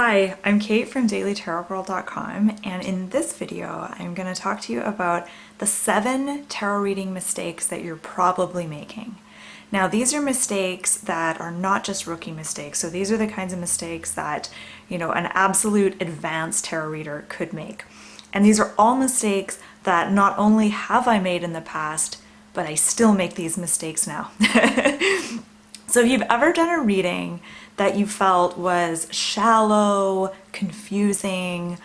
Hi, I'm Kate from dailytarotgirl.com, and in this video I'm going to talk to you about the 7 tarot reading mistakes that you're probably making. Now, these are mistakes that are not just rookie mistakes, so these are the kinds of mistakes that, an absolute advanced tarot reader could make. And these are all mistakes that not only have I made in the past, but I still make these mistakes now. So if you've ever done a reading that you felt was shallow, confusing,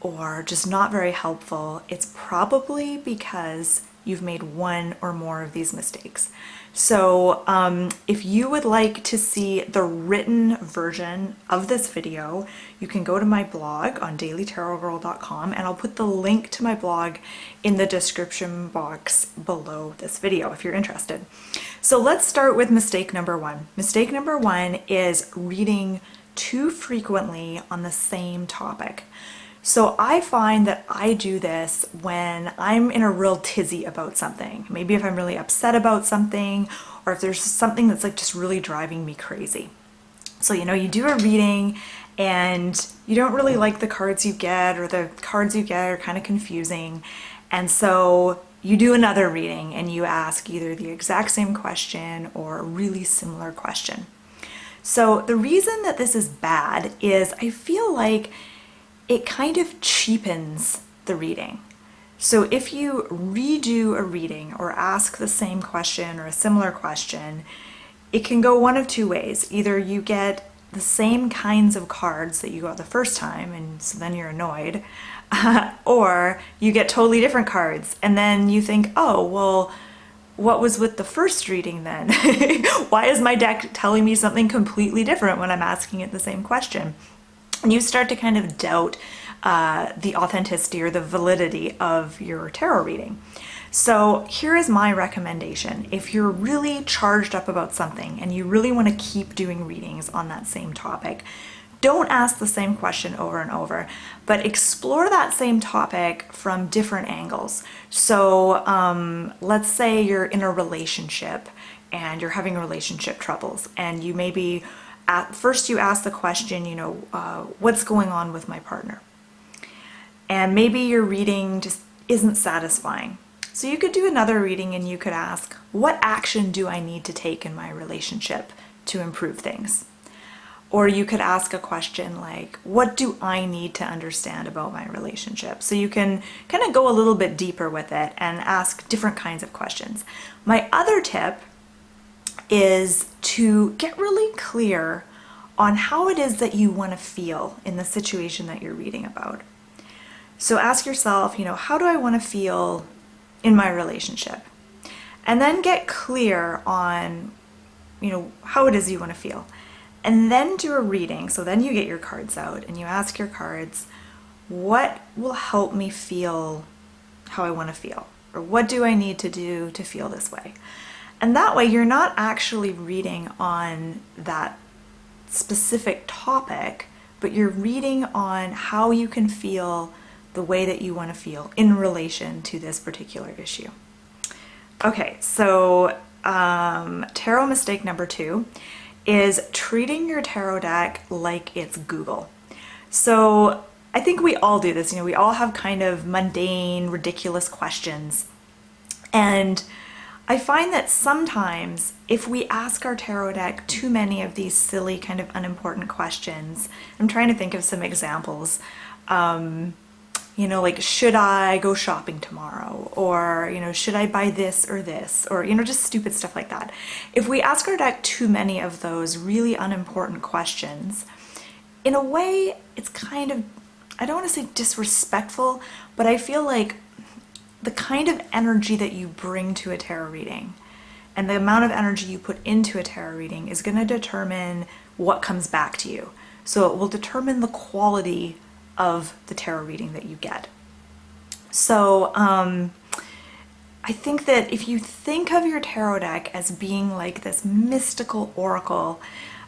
or just not very helpful, it's probably because you've made one or more of these mistakes. So if you would like to see the written version of this video, you can go to my blog on dailytarotgirl.com, and I'll put the link to my blog in the description box below this video if you're interested. So let's start with mistake number 1. Mistake number 1 is reading too frequently on the same topic. So I find that I do this when I'm in a real tizzy about something. Maybe if I'm really upset about something, or if there's something that's like just really driving me crazy. So, you do a reading and you don't really like the cards you get, or the cards you get are kind of confusing. And so you do another reading and you ask either the exact same question or a really similar question. So the reason that this is bad is I feel like it kind of cheapens the reading. So if you redo a reading or ask the same question or a similar question, it can go one of two ways. Either you get the same kinds of cards that you got the first time, and so then you're annoyed, or you get totally different cards, and then you think, oh, well, what was with the first reading then? Why is my deck telling me something completely different when I'm asking it the same question? And you start to kind of doubt the authenticity or the validity of your tarot reading. So here is my recommendation. If you're really charged up about something and you really want to keep doing readings on that same topic, don't ask the same question over and over, but explore that same topic from different angles. So let's say you're in a relationship and you're having relationship troubles, and you maybe at first you ask the question, what's going on with my partner? And maybe your reading just isn't satisfying. So you could do another reading and you could ask, what action do I need to take in my relationship to improve things? Or you could ask a question like, what do I need to understand about my relationship? So you can kind of go a little bit deeper with it and ask different kinds of questions. My other tip is to get really clear on how it is that you want to feel in the situation that you're reading about. So ask yourself, how do I want to feel in my relationship? And then get clear on, how it is you want to feel. And then do a reading. So then you get your cards out and you ask your cards, what will help me feel how I want to feel? Or what do I need to do to feel this way? And that way you're not actually reading on that specific topic, but you're reading on how you can feel the way that you want to feel in relation to this particular issue. Okay, so tarot mistake number 2 is treating your tarot deck like it's Google. So I think we all do this. We all have kind of mundane, ridiculous questions. And I find that sometimes if we ask our tarot deck too many of these silly, kind of unimportant questions, I'm trying to think of some examples, like, should I go shopping tomorrow? Or, should I buy this or this? Or, just stupid stuff like that. If we ask our deck too many of those really unimportant questions, in a way, it's kind of, I don't want to say disrespectful, but I feel like the kind of energy that you bring to a tarot reading and the amount of energy you put into a tarot reading is going to determine what comes back to you. So it will determine the quality of the tarot reading that you get. So I think that if you think of your tarot deck as being like this mystical oracle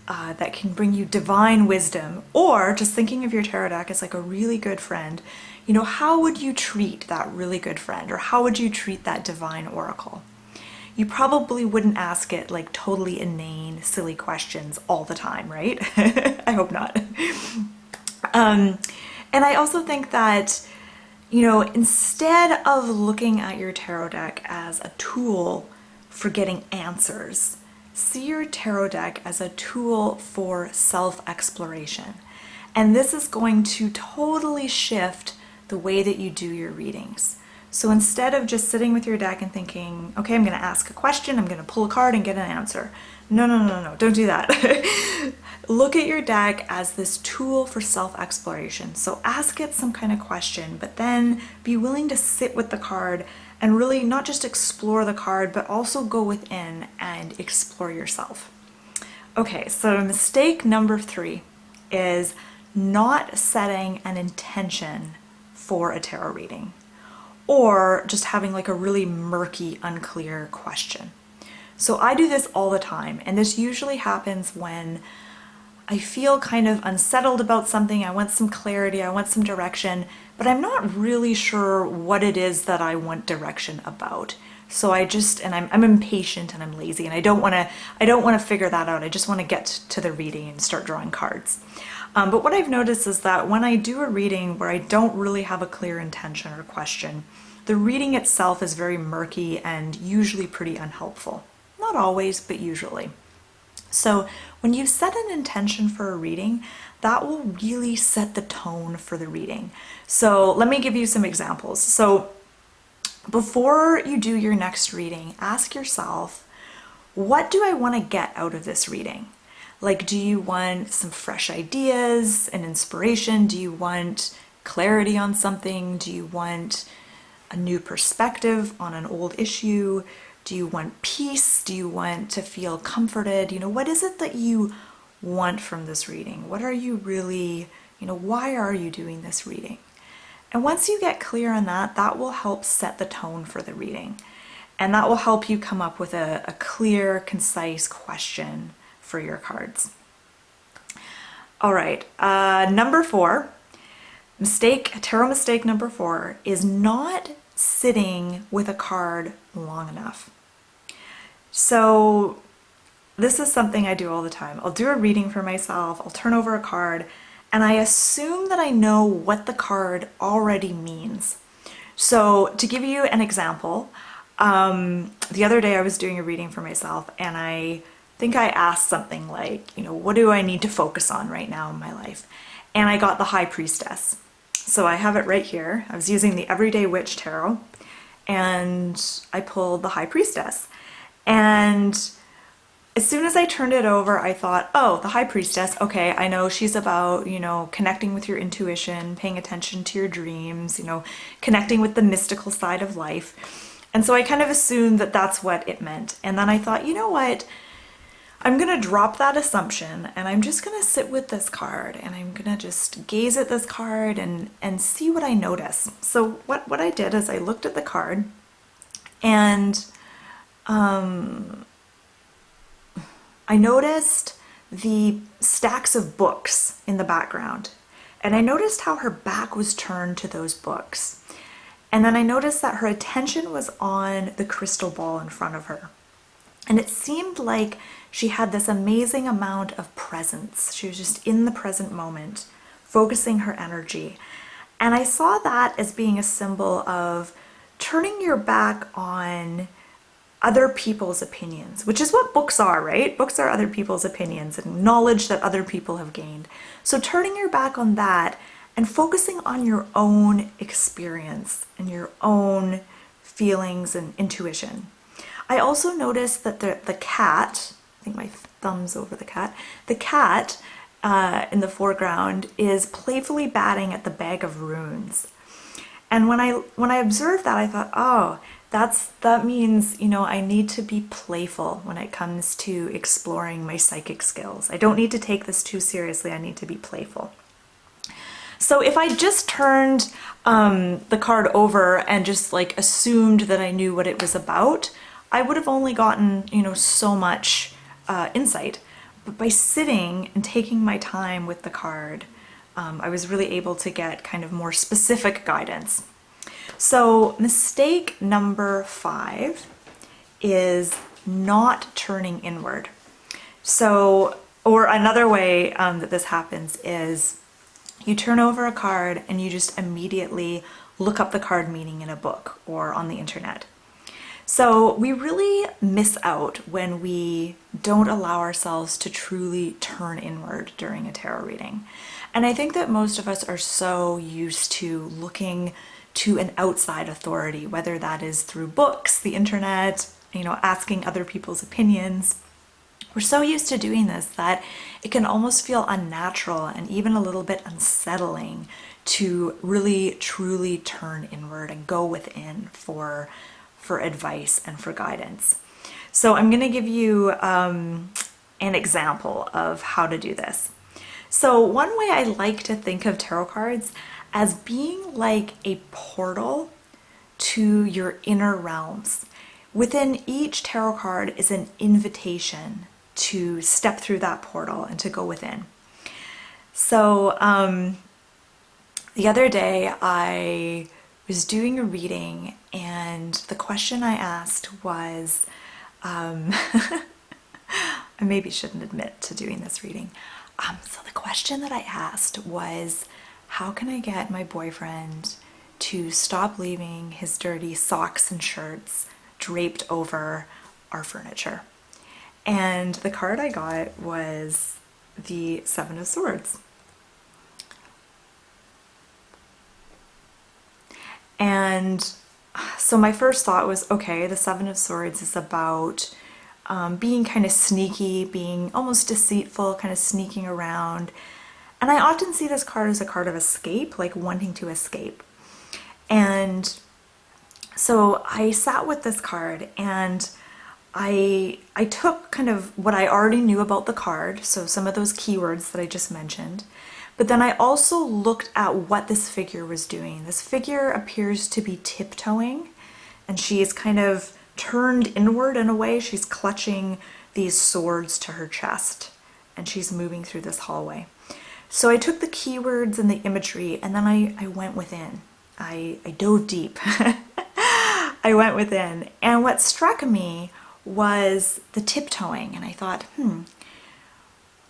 that can bring you divine wisdom, or just thinking of your tarot deck as like a really good friend, how would you treat that really good friend, or how would you treat that divine oracle? You probably wouldn't ask it like totally inane, silly questions all the time, right? I hope not. And I also think that, instead of looking at your tarot deck as a tool for getting answers, see your tarot deck as a tool for self-exploration. And this is going to totally shift the way that you do your readings. So instead of just sitting with your deck and thinking, okay, I'm going to ask a question, I'm going to pull a card and get an answer. No, don't do that. Look at your deck as this tool for self-exploration. So ask it some kind of question, but then be willing to sit with the card and really not just explore the card, but also go within and explore yourself. Okay, so mistake number 3 is not setting an intention for a tarot reading, or just having like a really murky, unclear question. So I do this all the time, and this usually happens when I feel kind of unsettled about something. I want some clarity, I want some direction, but I'm not really sure what it is that I want direction about. So I'm impatient and I'm lazy, and I don't want to figure that out. I just want to get to the reading and start drawing cards. But what I've noticed is that when I do a reading where I don't really have a clear intention or question, the reading itself is very murky and usually pretty unhelpful. Not always, but usually. So when you set an intention for a reading, that will really set the tone for the reading. So let me give you some examples. So before you do your next reading, ask yourself, what do I want to get out of this reading? Like, do you want some fresh ideas and inspiration? Do you want clarity on something? Do you want a new perspective on an old issue? Do you want peace? Do you want to feel comforted? What is it that you want from this reading? What are you really, why are you doing this reading? And once you get clear on that, that will help set the tone for the reading. And that will help you come up with a clear, concise question for your cards. All right, number 4, tarot mistake number 4 is not sitting with a card long enough. So this is something I do all the time. I'll do a reading for myself, I'll turn over a card, and I assume that I know what the card already means. So to give you an example, the other day I was doing a reading for myself, and I think I asked something like, what do I need to focus on right now in my life? And I got the High Priestess. So I have it right here. I was using the Everyday Witch Tarot, and I pulled the High Priestess. And as soon as I turned it over, I thought, oh, the High Priestess, okay, I know she's about, connecting with your intuition, paying attention to your dreams, connecting with the mystical side of life. And so I kind of assumed that that's what it meant. And then I thought, you know what? I'm going to drop that assumption, and I'm just going to sit with this card, and I'm going to just gaze at this card and see what I notice. So what I did is I looked at the card, and I noticed the stacks of books in the background, and I noticed how her back was turned to those books. And then I noticed that her attention was on the crystal ball in front of her. And it seemed like she had this amazing amount of presence. She was just in the present moment, focusing her energy. And I saw that as being a symbol of turning your back on other people's opinions, which is what books are, right? Books are other people's opinions and knowledge that other people have gained. So turning your back on that and focusing on your own experience and your own feelings and intuition. I also noticed that the cat, I think my thumb's over the cat in the foreground is playfully batting at the bag of runes. And when I observed that, I thought, oh, that means, I need to be playful when it comes to exploring my psychic skills. I don't need to take this too seriously. I need to be playful. So if I just turned the card over and just like assumed that I knew what it was about, I would have only gotten, so much insight. But by sitting and taking my time with the card, I was really able to get kind of more specific guidance. So mistake number 5 is not turning inward. So, or another way that this happens is You turn over a card and you just immediately look up the card meaning in a book or on the internet. So we really miss out when we don't allow ourselves to truly turn inward during a tarot reading. And I think that most of us are so used to looking to an outside authority, whether that is through books, the internet, asking other people's opinions. We're so used to doing this that it can almost feel unnatural and even a little bit unsettling to really truly turn inward and go within for advice and for guidance. So I'm going to give you an example of how to do this. So one way I like to think of tarot cards as being like a portal to your inner realms. Within each tarot card is an invitation to step through that portal and to go within. So the other day I was doing a reading and the question I asked was, I maybe shouldn't admit to doing this reading. So the question that I asked was, how can I get my boyfriend to stop leaving his dirty socks and shirts draped over our furniture? And the card I got was the Seven of Swords. And so my first thought was, okay, the Seven of Swords is about being kind of sneaky, being almost deceitful, kind of sneaking around. And I often see this card as a card of escape, like wanting to escape. And so I sat with this card and I took kind of what I already knew about the card, so some of those keywords that I just mentioned, but then I also looked at what this figure was doing. This figure appears to be tiptoeing, and she is kind of turned inward in a way. She's clutching these swords to her chest, and she's moving through this hallway. So I took the keywords and the imagery, and then I went within. I dove deep. I went within, and what struck me was the tiptoeing, and I thought,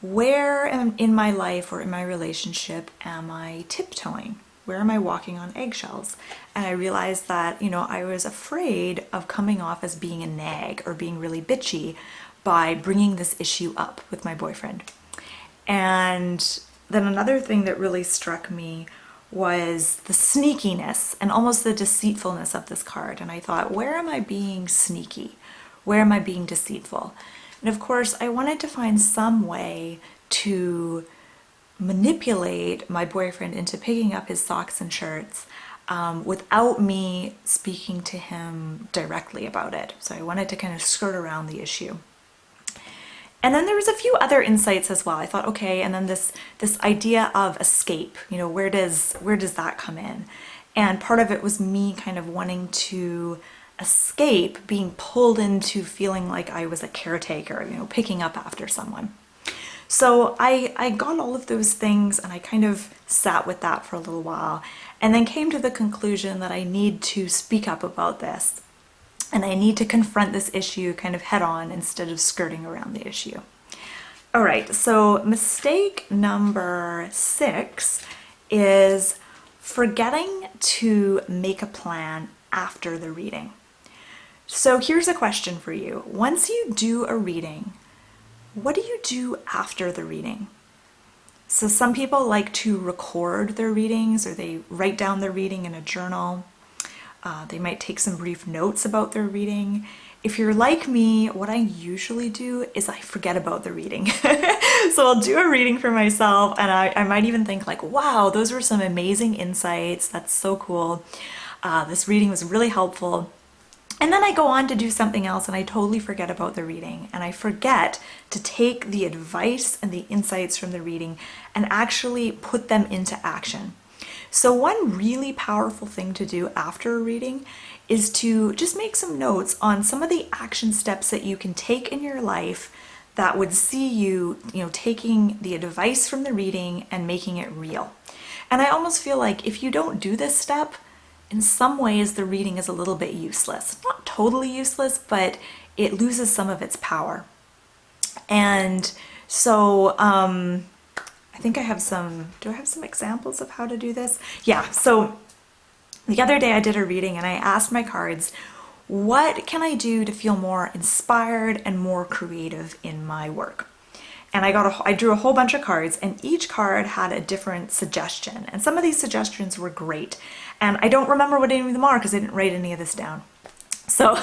where in my life or in my relationship am I tiptoeing? Where am I walking on eggshells? And I realized that, I was afraid of coming off as being a nag or being really bitchy by bringing this issue up with my boyfriend. And then another thing that really struck me was the sneakiness and almost the deceitfulness of this card. And I thought, where am I being sneaky? Where am I being deceitful? And of course, I wanted to find some way to manipulate my boyfriend into picking up his socks and shirts without me speaking to him directly about it. So I wanted to kind of skirt around the issue. And then there was a few other insights as well. I thought, okay, and then this idea of escape, where does that come in? And part of it was me kind of wanting to escape being pulled into feeling like I was a caretaker, picking up after someone. So I got all of those things and I kind of sat with that for a little while and then came to the conclusion that I need to speak up about this and I need to confront this issue kind of head on instead of skirting around the issue. All right, so mistake number 6 is forgetting to make a plan after the reading. So here's a question for you. Once you do a reading, what do you do after the reading? So some people like to record their readings or they write down their reading in a journal. They might take some brief notes about their reading. If you're like me, what I usually do is I forget about the reading. So I'll do a reading for myself and I might even think like, wow, those were some amazing insights. That's so cool. This reading was really helpful. And then I go on to do something else and I totally forget about the reading and I forget to take the advice and the insights from the reading and actually put them into action. So one really powerful thing to do after a reading is to just make some notes on some of the action steps that you can take in your life that would see you, taking the advice from the reading and making it real. And I almost feel like if you don't do this step, in some ways the reading is a little bit useless. Not totally useless, but it loses some of its power. And so I think I have some, do I have some examples of how to do this? Yeah, so the other day I did a reading and I asked my cards, what can I do to feel more inspired and more creative in my work? And I drew a whole bunch of cards, and each card had a different suggestion. And some of these suggestions were great. And I don't remember what any of them are because I didn't write any of this down. So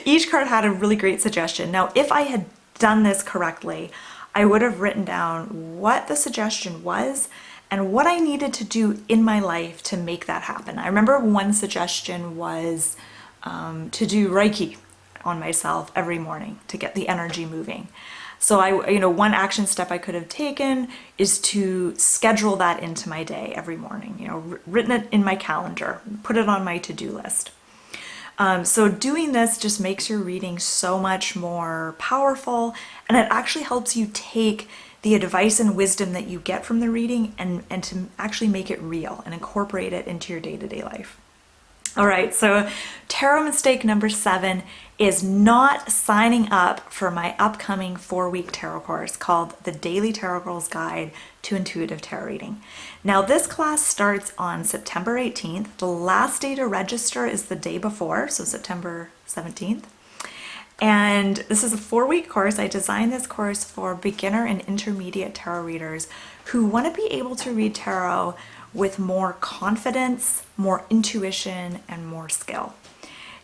each card had a really great suggestion. Now, if I had done this correctly, I would have written down what the suggestion was and what I needed to do in my life to make that happen. I remember one suggestion was to do Reiki on myself every morning to get the energy moving. So one action step I could have taken is to schedule that into my day every morning, written it in my calendar, put it on my to-do list. So doing this just makes your reading so much more powerful, and it actually helps you take the advice and wisdom that you get from the reading and to actually make it real and incorporate it into your day-to-day life. All right, so tarot mistake number 7 is not signing up for my upcoming 4-week tarot course called The Daily Tarot Girl's Guide to Intuitive Tarot Reading. Now, this class starts on September 18th. The last day to register is the day before, so September 17th. And this is a 4-week course. I designed this course for beginner and intermediate tarot readers who want to be able to read tarot with more confidence, more intuition, and more skill.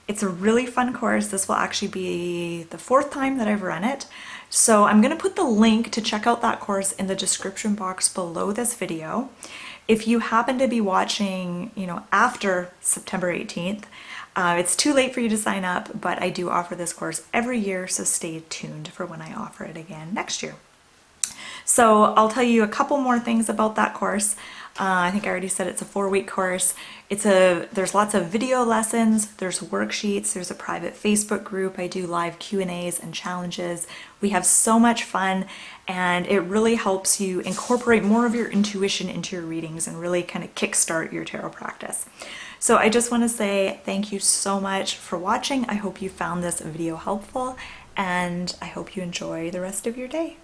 It's a really fun course. This will actually be the 4th time that I've run it. So I'm going to put the link to check out that course in the description box below this video. If you happen to be watching, after September 18th, it's too late for you to sign up, but I do offer this course every year, so stay tuned for when I offer it again next year. So I'll tell you a couple more things about that course. I think I already said it's a 4-week course. There's lots of video lessons, there's worksheets, there's a private Facebook group. I do live Q&As and challenges. We have so much fun, and it really helps you incorporate more of your intuition into your readings and really kind of kickstart your tarot practice. So I just want to say thank you so much for watching. I hope you found this video helpful, and I hope you enjoy the rest of your day.